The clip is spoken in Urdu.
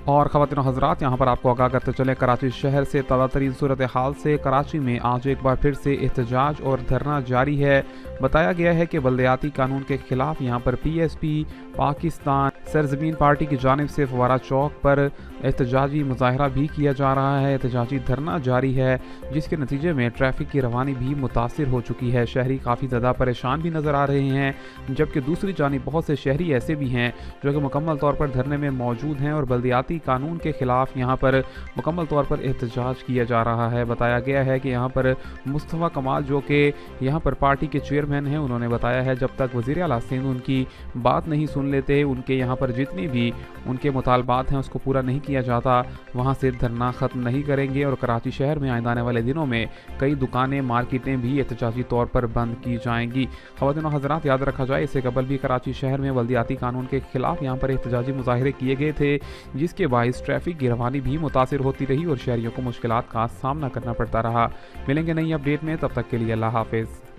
اور خواتین و حضرات، یہاں پر آپ کو آگاہ کرتے چلیں، کراچی شہر سے تازہ ترین صورتحال سے کراچی میں آج ایک بار پھر سے احتجاج اور دھرنا جاری ہے۔ بتایا گیا ہے کہ بلدیاتی قانون کے خلاف یہاں پر پی ایس پی پاکستان سرزمین پارٹی کی جانب سے فوارہ چوک پر احتجاجی مظاہرہ بھی کیا جا رہا ہے۔ احتجاجی دھرنا جاری ہے، جس کے نتیجے میں ٹریفک کی روانی بھی متاثر ہو چکی ہے۔ شہری کافی زیادہ پریشان بھی نظر آ رہے ہیں، جبکہ دوسری جانب بہت سے شہری ایسے بھی ہیں جو کہ مکمل طور پر دھرنے میں موجود ہیں اور بلدیاتی قانون کے خلاف یہاں پر مکمل طور پر احتجاج کیا جا رہا ہے۔ بتایا گیا ہے کہ یہاں پر مصطفیٰ کمال جو کہ یہاں پر پارٹی کے چیئرمین ہیں، انہوں نے بتایا ہے جب تک وزیر اعلیٰ سندھ ان کی بات نہیں سن لیتے، ان کے یہاں پر جتنی بھی ان کے مطالبات ہیں اس کو پورا نہیں کیا جاتا، وہاں سے دھرنا ختم نہیں کریں گے۔ اور کراچی شہر میں آنے والے دنوں میں کئی دکانیں، مارکیٹیں بھی احتجاجی طور پر بند کی جائیں گی۔ خواتین و حضرات، یاد رکھا جائے اس سے قبل بھی کراچی شہر میں بلدیاتی قانون کے خلاف یہاں پر احتجاجی مظاہرے کیے گئے تھے، جس کے باعث ٹریفک کی روانی بھی متاثر ہوتی رہی اور شہریوں کو مشکلات کا سامنا کرنا پڑتا رہا۔ ملیں گے نئی اپڈیٹ میں، تب تک کے لیے اللہ حافظ۔